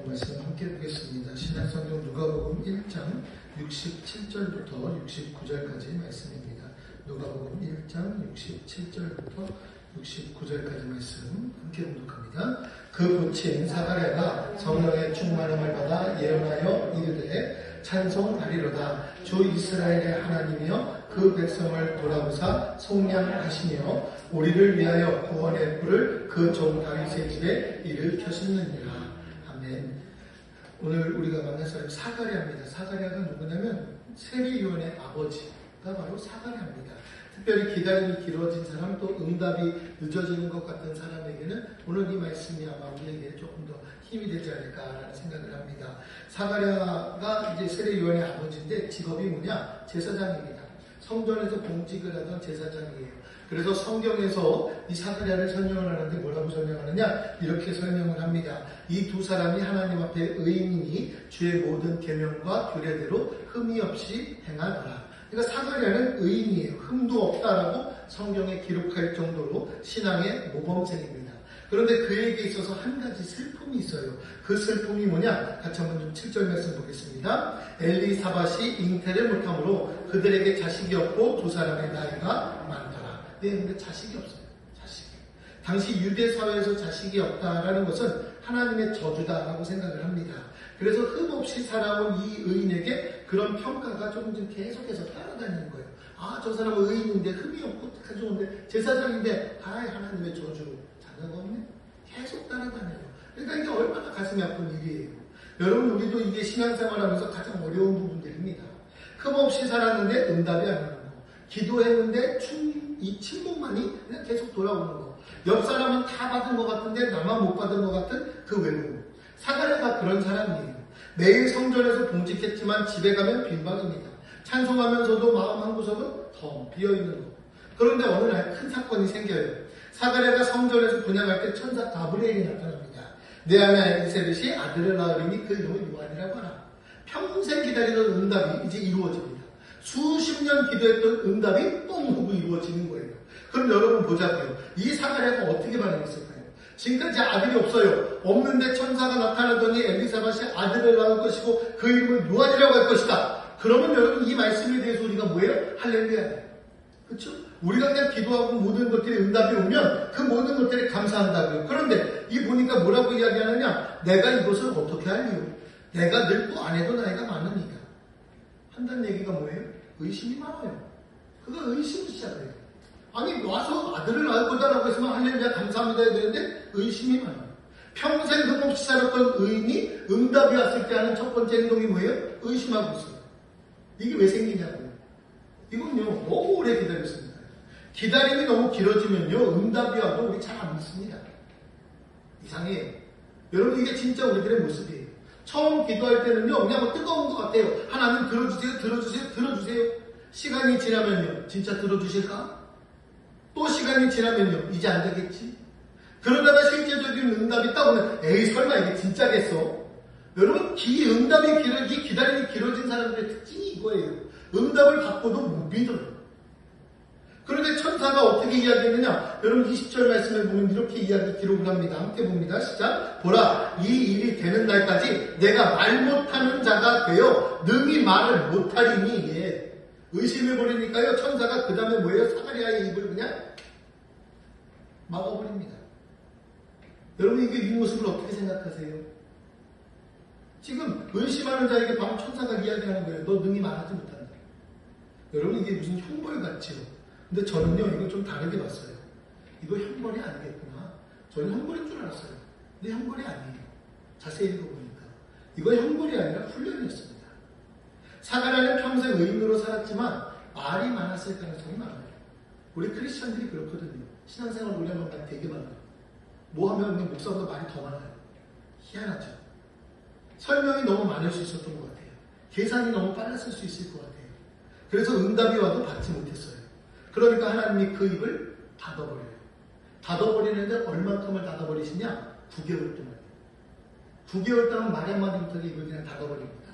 말씀 함께 보겠습니다. 신약성경 누가복음 1장 67절부터 69절까지 말씀입니다. 누가복음 1장 67절부터 69절까지 말씀 함께 봉독합니다. 그 부친 사가랴가 성령의 충만함을 받아 예언하여 이르되 찬송하리로다. 주 이스라엘의 하나님이여 그 백성을 돌아보사 속량하시며 우리를 위하여 구원의 뿔을 그 종 다윗의 집에 일으켰느니라. 아멘. 오늘 우리가 만날 사람이 사가랴입니다. 사가랴가 누구냐면 세례요한의 아버지가 바로 사가랴입니다. 특별히 기다림이 길어진 사람, 또 응답이 늦어지는 것 같은 사람에게는 오늘 이 말씀이 아마 우리에게 조금 더 힘이 되지 않을까라는 생각을 합니다. 사가랴가 이제 세례요한의 아버지인데 직업이 뭐냐? 제사장입니다. 성전에서 공직을 하던 제사장이에요. 그래서 성경에서 이 사가랴를 설명을 하는데 뭐라고 설명하느냐? 이렇게 설명을 합니다. 이 두 사람이 하나님 앞에 의인이니 주의 모든 계명과 규례대로 흠이 없이 행하더라. 그러니까 사가랴는 의인이에요. 흠도 없다라고 성경에 기록할 정도로 신앙의 모범생입니다. 그런데 그에게 있어서 한 가지 슬픔이 있어요. 그 슬픔이 뭐냐? 같이 한번 좀 7절 말씀 보겠습니다. 엘리사밧이 잉태를 못하므로 그들에게 자식이 없고 두 사람의 나이가 많더라. 네, 근데 자식이 없어요. 자식이. 당시 유대 사회에서 자식이 없다라는 것은 하나님의 저주다라고 생각을 합니다. 그래서 흠없이 살아온 이 의인에게 그런 평가가 조금 계속해서 따라다니는 거예요. 아, 저 사람은 의인인데 흠이 없고 어떡하지 좋은데 제사장인데 하나님의 저주 자녀가 없네? 계속 따라다녀요. 그러니까 이게 얼마나 가슴이 아픈 일이에요. 여러분, 우리도 이게 신앙생활하면서 가장 어려운 부분들입니다. 흠없이 살았는데 응답이 안 오는 거, 기도했는데 이 침묵만이 그냥 계속 돌아오는 거, 옆 사람은 다 받은 것 같은데 나만 못 받은 것 같은 그 외로움. 사가랴가 그런 사람이에요. 매일 성전에서 봉직했지만 집에 가면 빈방입니다. 찬송하면서도 마음 한구석은 텅 비어있는 것. 그런데 어느 날 큰 사건이 생겨요. 사가랴가 성전에서 분양할 때 천사 가브리엘이 나타납니다. 내 아내 엘리사벳이 아들을 낳으리니 그 이름을 요한이라고 하라. 평생 기다리던 응답이 이제 이루어집니다. 수십 년 기도했던 응답이 뻥 하고 이루어지는 거예요. 그럼 여러분 보자고요. 이 사가랴가 어떻게 반응했을까요? 지금까지 아들이 없어요. 없는데 천사가 나타나더니 엘리사벳이 아들을 낳을 것이고 그 이름을 요한이라고 할 것이다. 그러면 여러분 이 말씀에 대해서 우리가 뭐예요? 할렐루야예요. 그렇죠? 우리가 그냥 기도하고 모든 것들이 응답이 오면 그 모든 것들이 감사한다고요. 그런데 이 보니까 뭐라고 이야기하느냐? 내가 이것을 어떻게 할리요? 내가 늙고 안 해도 나이가 많으니까. 한다는 얘기가 뭐예요? 의심이 많아요. 그거 의심을 시작해요. 아니, 와서 아들을 낳을 거다라고 했으면 할렐루야 감사합니다 해야 되는데 의심이 많아요. 평생 흠없이 살았던 의인이 응답이 왔을 때 하는 첫 번째 행동이 뭐예요? 의심하고 있어요. 이게 왜 생기냐고요. 이건요, 너무 오래 기다렸습니다. 기다림이 너무 길어지면요, 응답이 와도 우리 잘 안 믿습니다. 이상해요. 여러분, 이게 진짜 우리들의 모습이에요. 처음 기도할 때는요, 그냥 뭐 뜨거운 것 같아요. 하나님 들어주세요, 들어주세요, 들어주세요. 시간이 지나면요, 진짜 들어주실까? 또 시간이 지나면요, 이제 안 되겠지? 그러다가 실제적인 응답이 딱 오면, 에이, 설마 이게 진짜겠어? 여러분, 기다림이 길어진 사람들의 특징이 이거예요. 응답을 받고도 못 믿어요. 그런데 천사가 어떻게 이야기했느냐? 여러분 20절 말씀에 보면 이렇게 기록을 합니다. 함께 봅니다. 시작. 보라, 이 일이 되는 날까지 내가 말 못하는 자가 되어 능히 말을 못하리니. 예. 의심해버리니까요. 천사가 그 다음에 뭐예요? 사가랴의 입을 그냥 막아버립니다. 여러분 이게 이 모습을 어떻게 생각하세요? 지금 의심하는 자에게 바로 천사가 이야기하는 거예요. 너 능히 말하지 못한다. 여러분 이게 무슨 형벌 같지요? 근데 저는요 이거 좀 다르게 봤어요. 이거 형벌이 아니겠구나. 저는 형벌인 줄 알았어요. 근데 형벌이 아니에요. 자세히 읽어보니까 이거 형벌이 아니라 훈련이었습니다. 사가랴는 평생 의인으로 살았지만 말이 많았을 가능성이 많아요. 우리 크리스천들이 그렇거든요. 신앙생활 오래 하면 말이 되게 많아요. 뭐 하면 목사보다 말이 더 많아요. 희한하죠. 설명이 너무 많을 수 있었던 것 같아요. 계산이 너무 빨랐을 수 있을 것 같아요. 그래서 응답이 와도 받지 못했어요. 그러니까 하나님이 그 입을 닫아버려요. 닫아버리는데 얼마큼을 닫아버리시냐? 9개월 동안. 9개월 동안 말 한마디 못하게 입을 그냥 닫아버립니다.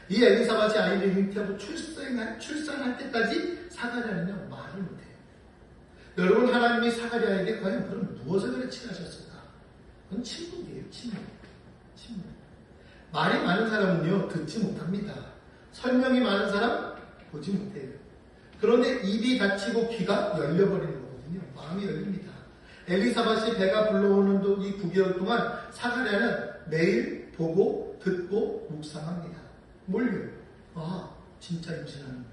이 엘리사벳이 아이를 잉태하고 출산할 때까지 사가랴는요 말을 못해요. 여러분, 하나님이 사가랴에게 과연 그럼 무엇을 그래 칠하셨을까? 그건 침묵이에요. 침묵. 말이 많은 사람은요, 듣지 못합니다. 설명이 많은 사람, 보지 못해요. 그런데 입이 닫히고 귀가 열려버리는 거거든요. 마음이 열립니다. 엘리사벳이 배가 불러오는 이 9개월 동안 사가랴는 매일 보고 듣고 묵상합니다. 뭘요? 아, 진짜 임신하는구나.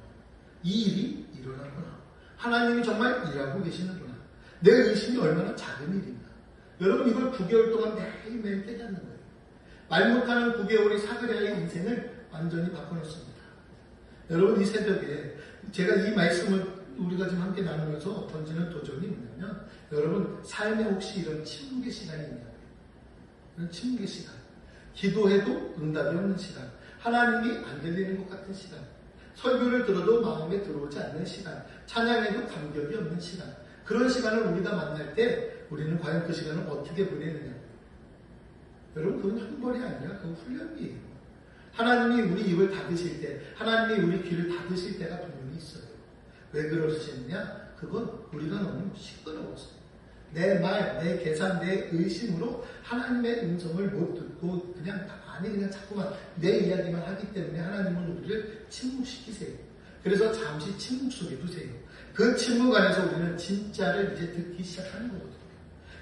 이 일이 일어나구나. 하나님이 정말 일하고 계시는구나. 내 의심이 얼마나 작은 일인가. 여러분, 이걸 9개월 동안 매일매일 깨닫는 거예요. 말 못하는 9개월이 사가랴의 인생을 완전히 바꿔놓습니다. 여러분, 이 새벽에 제가 이 말씀을 우리가 지금 함께 나누면서 던지는 도전이 뭐냐면, 여러분, 삶에 혹시 이런 침묵의 시간이 있냐고요. 이런 침묵의 시간. 기도해도 응답이 없는 시간. 하나님이 안 들리는 것 같은 시간. 설교를 들어도 마음에 들어오지 않는 시간. 찬양해도 감격이 없는 시간. 그런 시간을 우리가 만날 때 우리는 과연 그 시간을 어떻게 보내느냐고요. 여러분, 그건 형벌이 아니라 그건 훈련이에요. 하나님이 우리 입을 닫으실 때, 하나님이 우리 귀를 닫으실 때가 분명히 있어요. 왜 그러시느냐? 그건 우리가 너무 시끄러워서. 내 말, 내 계산, 내 의심으로 하나님의 음성을 못 듣고 그냥 자꾸만 내 이야기만 하기 때문에 하나님은 우리를 침묵시키세요. 그래서 잠시 침묵 속에 두세요. 그 침묵 안에서 우리는 진짜를 이제 듣기 시작하는 거거든요.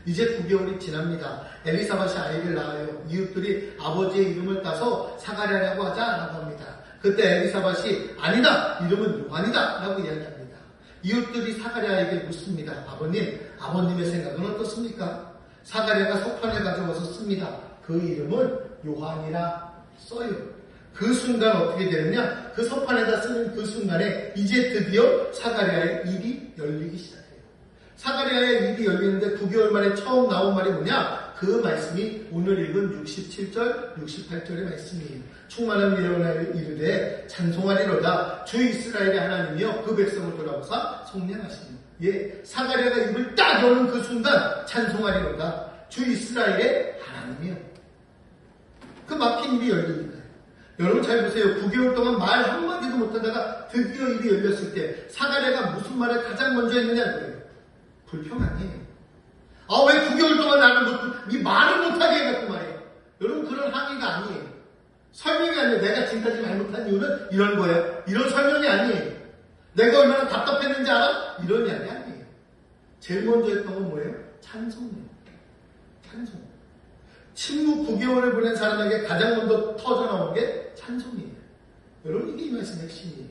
이제 9개월이 지납니다. 엘리사벳이 아이를 낳아요. 이웃들이 아버지의 이름을 따서 사가랴라고 하자라고 합니다. 그때 엘리사벳이 아니다, 이름은 요한이다 라고 이야기합니다. 이웃들이 사가랴에게 묻습니다. 아버님의 생각은 어떻습니까? 사가랴가 석판을 가져와서 씁니다. 그 이름은 요한이라 써요. 그 순간 어떻게 되느냐? 그 석판에다 쓰는 그 순간에 이제 드디어 사가랴의 입이 열리기 시작해요. 사가랴의 입이 열리는데 9개월 만에 처음 나온 말이 뭐냐? 그 말씀이 오늘 읽은 67절, 68절의 말씀이에요. 충만한 미련을 이르되 찬송하리로다. 주 이스라엘의 하나님이여 그 백성을 돌아보사 성령하시니. 예, 사가랴가 입을 딱 여는 그 순간 찬송하리로다. 주 이스라엘의 하나님이여. 그 막힌 입이 열리니까요. 여러분 잘 보세요. 9개월 동안 말 한마디도 못하다가 드디어 입이 열렸을 때 사가랴가 무슨 말을 가장 먼저 했느냐 그래요. 불평 아니에요. 아, 왜 9개월 동안 나는 말을 못하게 해갖고 말이에요. 여러분, 그런 항의가 아니에요. 설명이 아니에요. 내가 지금까지 말 못한 이유는 이런 거예요. 이런 설명이 아니에요. 내가 얼마나 답답했는지 알아? 이런 이야기 아니에요. 제일 먼저 했던 건 뭐예요? 찬송이에요. 찬송. 침묵 9개월을 보낸 사람에게 가장 먼저 터져나온 게 찬송이에요. 여러분, 이게 이 말씀의 핵심이에요.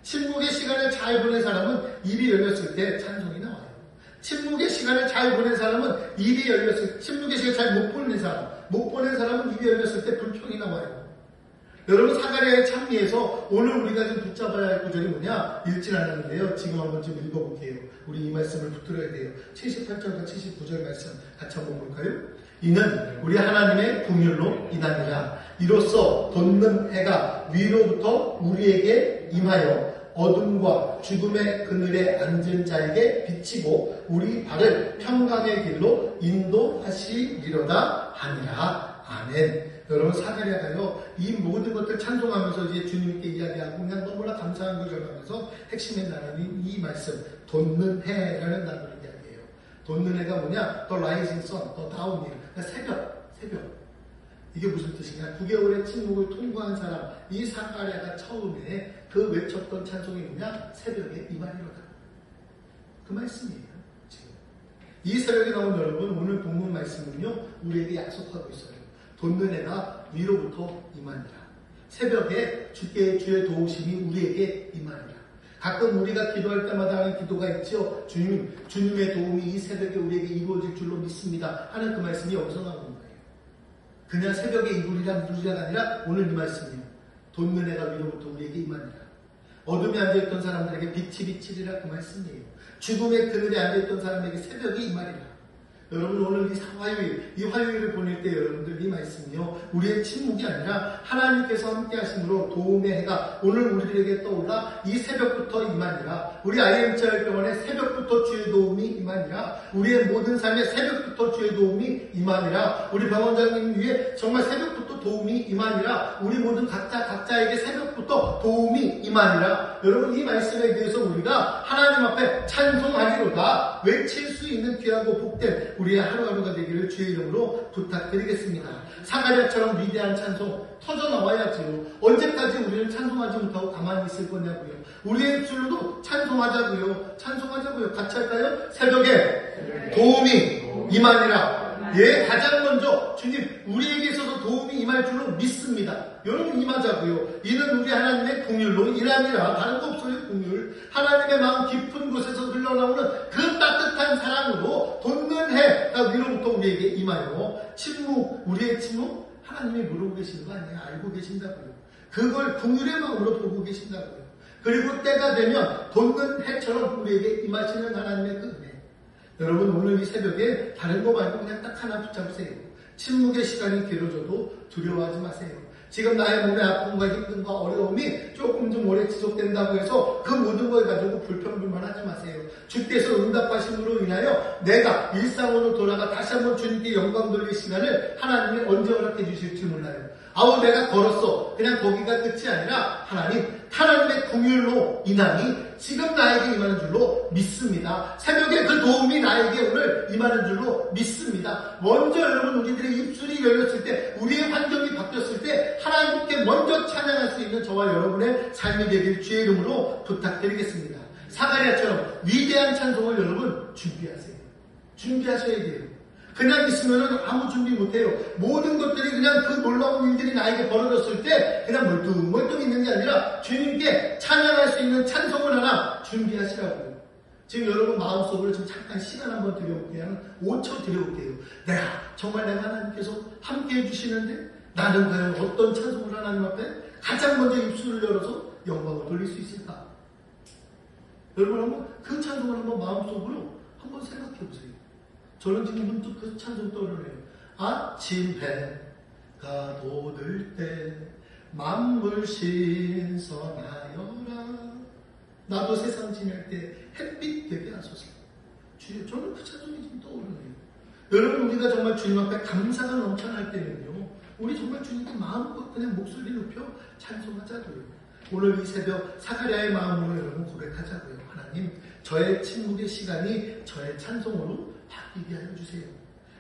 침묵의 시간을 잘 보낸 사람은 입이 열렸을 때 찬송이 나와요. 침묵의 시간을 잘 보낸 사람은 입이 열렸을 때, 침묵의 시간을 잘 못 보낸 사람은 입이 열렸을 때 불평이 나와요. 여러분, 사가랴의 찬미에서 오늘 우리가 좀 붙잡아야 할 구절이 뭐냐? 읽진 않았는데요. 지금 한번 좀 읽어볼게요. 우리 이 말씀을 붙들어야 돼요. 78절과 79절 말씀 같이 한번 볼까요? 이는 우리 하나님의 긍휼로 인하니라. 이로써 돋는 해가 위로부터 우리에게 임하여 어둠과 죽음의 그늘에 앉은 자에게 비치고 우리 발을 평강의 길로 인도하시리로다 하니라. 아멘. 여러분, 사가랴가요 이 모든 것들 찬송하면서 이제 주님께 이야기하고 그냥 너무나 감사한 걸 전하면서 핵심의 단어는 이 말씀 돋는 해라는 단어를 이야기해요. 돋는 해가 뭐냐? The rising sun, the dawn. 새벽. 이게 무슨 뜻이냐? 9개월의 침묵을 통과한 사람, 이 사가랴가 처음에 그 외쳤던 찬송이 뭐냐? 새벽에 임하리로다. 그 말씀이에요. 지금. 이 새벽에 나온 여러분, 오늘 본문 말씀은요, 우리에게 약속하고 있어요. 돋는 해가 위로부터 임하니라. 새벽에 주의 도우심이 우리에게 임하니라. 가끔 우리가 기도할 때마다 하는 기도가 있죠. 주님의 도움이 이 새벽에 우리에게 이루어질 줄로 믿습니다. 하는 그 말씀이 여기서 나오는 거예요. 그냥 새벽에 이루리라 아니라 오늘 이 말씀이에요. 돋는 해가 위로부터 우리에게 임하니라. 어둠에 앉아있던 사람들에게 빛이 비치리라 그 말씀이에요. 죽음의 그늘에 앉아있던 사람에게 새벽이 임하리라. 여러분, 오늘 이 화요일을 보낼 때 여러분들 이 말씀이요, 우리의 침묵이 아니라 하나님께서 함께 하심으로 도움의 해가 오늘 우리들에게 떠올라 이 새벽부터 임하니라. 우리 IMCR병원의 새벽부터 주의 도움이 임하니라. 우리의 모든 삶의 새벽부터 주의 도움이 임하니라. 우리 병원장님 위에 정말 새벽부터 도움이 임하니라. 우리 모든 각자에게 새벽부터 도움이 임하니라. 여러분, 이 말씀에 대해서 우리가 하나님 앞에 찬송하리로다 외칠 수 있는 귀하고 복된 우리의 하루하루가 되기를 주의 이름으로 부탁드리겠습니다. 사가랴처럼 위대한 찬송 터져나와야지요. 언제까지 우리는 찬송하지 못하고 가만히 있을 거냐고요. 우리의 입술로도 찬송하자고요. 찬송하자고요. 같이 할까요? 새벽에 도움이 임하니라. 예, 가장 먼저 주님 우리에게 있어서 도움이 임할 줄로 믿습니다. 여러분 임하자고요. 이는 우리 하나님의 긍휼로 인함이라. 다른 거 없어요. 긍휼. 하나님의 마음 깊은 곳에서 흘러나오는 그 따뜻한 사랑으로 돋는 해가 위로부터 우리에게 임하여 침묵, 우리의 침묵 하나님이 모르고 계시는 거 아니에요. 알고 계신다고요. 그걸 긍휼의 마음으로 보고 계신다고요. 그리고 때가 되면 돋는 해처럼 우리에게 임하시는 하나님의 그 은혜. 여러분 오늘 이 새벽에 다른 거 말고 그냥 딱 하나 붙잡으세요. 침묵의 시간이 길어져도 두려워하지 마세요. 지금 나의 몸의 아픔과 힘듦과 어려움이 조금 좀 오래 지속된다고 해서 그 모든 걸 가지고 불평불만하지 마세요. 주께서 응답하심으로 인하여 내가 일상으로 돌아가 다시 한번 주님께 영광 돌릴 시간을 하나님이 언제 허락해 주실지 몰라요. 아우 내가 걸었어. 그냥 거기가 끝이 아니라 하나님의 긍휼로 인하니 지금 나에게 임하는 줄로 믿습니다. 새벽에 그 도움이 나에게 오늘 임하는 줄로 믿습니다. 먼저 여러분 우리들의 입술이 열렸을 때 우리의 환경이 바뀌었을 때 하나님께 먼저 찬양할 수 있는 저와 여러분의 삶이 되길 주의 이름으로 부탁드리겠습니다. 사가랴처럼 위대한 찬송을 여러분 준비하세요. 준비하셔야 돼요. 그냥 있으면 아무 준비 못해요. 모든 것들이 그냥 그 놀라운 일들이 나에게 벌어졌을 때 그냥 멀뚱멀뚱 있는 게 아니라 주님께 찬양할 수 있는 찬송을 하나 준비하시라고요. 지금 여러분 마음속으로 지금 잠깐 시간 한번 드려볼게요. 한 5초 드려볼게요. 정말 내가 하나님께서 함께 해주시는데 나는 과연 어떤 찬송을 하나님 앞에 가장 먼저 입술을 열어서 영광을 돌릴 수 있을까? 여러분 한번 그 찬송을 한번 마음속으로 한번 생각해보세요. 저는 지금 문득 그 찬송 떠오르네요. 아침 해가 돋을 때 만물 신선하여라. 나도 세상 지낼 때 햇빛 되게 하소서. 주여, 저는 그 찬송이 지금 떠오르네요. 여러분 우리가 정말 주님 앞에 감사가 넘쳐날 때는요, 우리 정말 주님께 마음껏 그냥 목소리 높여 찬송하자고요. 오늘 이 새벽 사가랴의 마음으로 여러분 고백하자고요. 하나님, 저의 침묵의 시간이 저의 찬송으로 바뀌게 하여 주세요.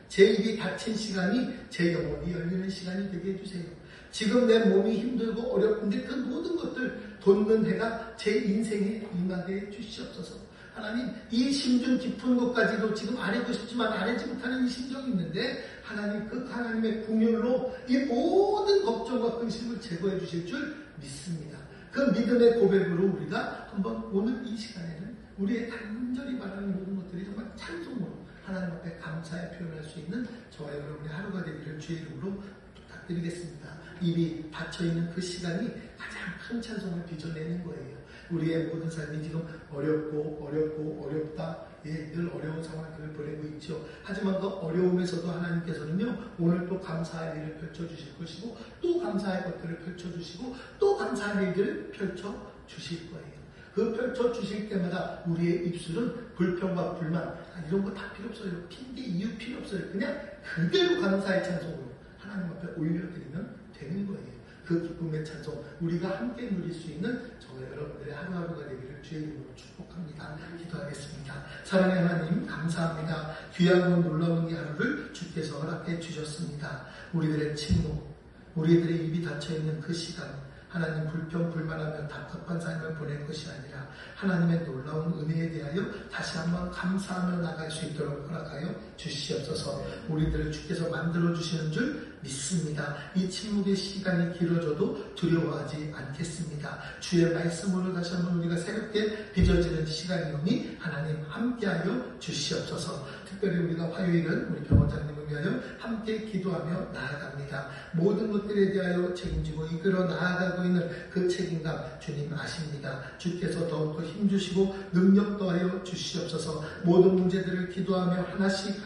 제 입이 닫힌 시간이 제 영혼이 열리는 시간이 되게 해주세요. 지금 내 몸이 힘들고 어렵은데 그 모든 것들 돋는 해가 제 인생에 임하게 해주시옵소서. 하나님, 이 심중 깊은 것까지도 지금 아뢰고 싶지만 아뢰지 못하는 이 심정이 있는데 하나님, 그 하나님의 긍휼로 이 모든 걱정과 근심을 제거해 주실 줄 믿습니다. 그 믿음의 고백으로 우리가 한번 오늘 이 시간에는 우리의 간절히 바라는 모든 것들이 정말 찬송으로 하나님 앞에 감사의 표현할 수 있는 저와 여러분의 하루가 되기를 주의 이름으로 부탁드리겠습니다. 입이 닫혀있는 그 시간이 가장 큰 찬송을 빚어내는 거예요. 우리의 모든 삶이 지금 어렵다. 늘 어려운 상황을 보내고 있죠. 하지만 그 어려움에서도 하나님께서는요, 오늘 또 감사할 일을 펼쳐주실 것이고, 또 감사할 것들을 펼쳐주시고, 또 감사할 일들을 펼쳐주실 거예요. 그 펼쳐주실 때마다 우리의 입술은 불평과 불만, 이런 거 다 필요 없어요. 핑계, 이유 필요 없어요. 그냥 그대로 감사의 찬송으로 하나님 앞에 올려드리면 되는 거예요. 그 기쁨의 찬송, 우리가 함께 누릴 수 있는 저와 여러분들의 하루하루가 되기를 주의 이름으로 축복합니다. 기도하겠습니다. 사랑의 하나님, 감사합니다. 귀하고 놀라운 이 하루를 주께서 허락해 주셨습니다. 우리들의 침묵, 우리들의 입이 닫혀있는 그 시간, 하나님 불평, 불만하며 답답한 삶을 보낼 것이 아니라 하나님의 놀라운 은혜에 대하여 다시 한번 감사하며 나갈 수 있도록 허락하여 주시옵소서. 우리들을 주께서 만들어주시는 줄 믿습니다. 이 침묵의 시간이 길어져도 두려워하지 않겠습니다. 주의 말씀으로 다시 한번 우리가 새롭게 빚어지는 시간이오니 하나님 함께하여 주시옵소서. 특별히 우리가 화요일은 우리 병원장님을 위하여 함께 기도하며 나아갑니다. 모든 것들에 대하여 책임지고 이끌어 나아가고 있는 그 책임감 주님 아십니다. 주께서 더욱더 힘주시고 능력 더하여 주시옵소서. 모든 문제들을 기도하며 하나씩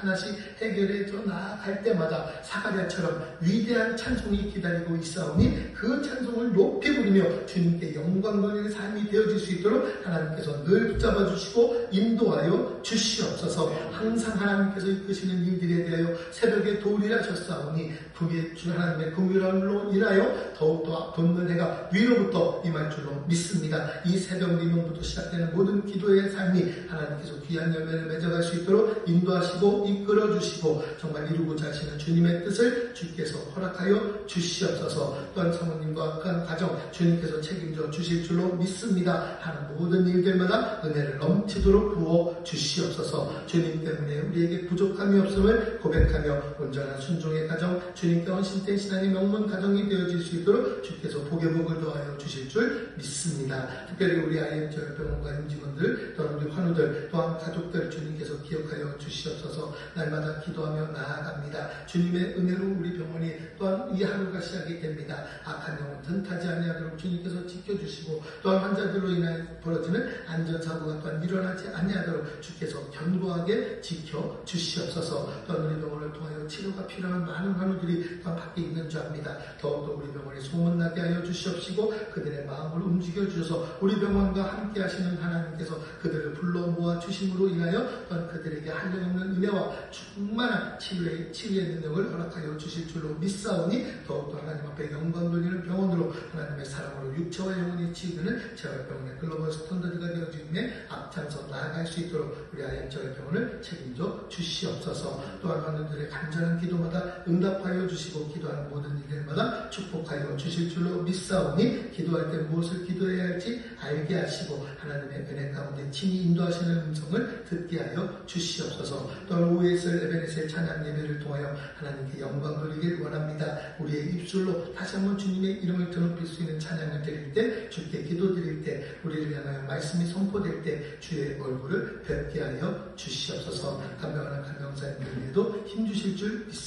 해결해져 나아갈 때마다 사가랴처럼 위대한 찬송이 기다리고 있사오니 그 찬송을 높이 부르며 주님께 영광 돌리는 삶이 되어질 수 있도록 하나님께서 늘 붙잡아 주시고 인도하여 주시옵소서. 항상 하나님께서 이끄시는 일들에 대하여 새벽에 도우리라 하셨사오니 북의 주 하나님의 긍휼함으로 인하여 더욱더 돋는 해가 위로부터 임할 줄로 믿습니다. 이 새벽 리명부터 시작되는 모든 기도의 삶이 하나님께서 귀한 열매를 맺어갈 수 있도록 인도하시고 이끌어주시고 정말 이루고자 하시는 주님의 뜻을 주께서 허락하여 주시옵소서. 또한 사모님과 그 가정 주님께서 책임져 주실 줄로 믿습니다. 하는 모든 일들마다 은혜를 넘치도록 부어 주시옵소서. 주님 때문에 우리에게 부족함이 없음을 고백하며 온전한 순종의 가정, 주님께 헌신된 신앙의 명문 가정이 되어질 수 있도록 주께서 복의 복을 더하여 주실 줄 믿습니다. 특별히 우리 IM절병원과 임직원들, 또한 우리 환우들, 또한 가족들 주님께서 기억하여 주시옵소서. 날마다 기도하며 나아갑니다. 주님의 은혜로 우리 병원이 또한 이 하루가 시작이 됩니다. 악한 영혼 틈타지 아니하도록 주님께서 지켜주시고 또한 환자들로 인하여 벌어지는 안전사고가 또한 일어나지 아니하도록 주께서 견고하게 지켜주시옵소서. 또한 우리 병원을 통하여 치료가 필요한 많은 환우들이 또한 밖에 있는 줄 압니다. 더욱더 우리 병원에 소문나게 하여 주시옵시고 그들의 마음을 움직여 주셔서 우리 병원과 함께 하시는 하나님께서 그들을 불러 모아 주심으로 인하여 또한 그들에게 한량없는 은혜와 충만한 치유의 능력을 허락하여 주실 줄로 믿사오니 더욱더 하나님 앞에 영광 돌리는 병원으로 하나님의 사랑으로 육체와 영혼이 치유되는 재활병원의 글로벌 스탠더드가 되어짐에 앞장서 나아갈 수 있도록 우리 IM재활병원을 책임져 주시옵소서. 또한 환우들의 간절한 기도마다 응답하여 주시고 기도하는 모든 일들마다 축복하여 주실 줄로 믿사오니 기도할 때 무엇을 기도해야 할지 알게 하시고 하나님의 은혜 가운데 친히 인도하시는 음성을 듣게 하여 주시옵소서. 또한 오후에 있을 에베네셀 찬양 예배를 통하여 하나님께 영광 돌리길 원합니다. 우리의 입술로 다시 한번 주님의 이름을 드높일 수 있는 찬양을 드릴 때, 주께 기도 드릴 때, 우리를 향하여 말씀이 선포될 때 주의 얼굴을 뵙게 하여 주시옵소서. 간병하는 간병사님들에게도 힘주실 줄 믿습니다.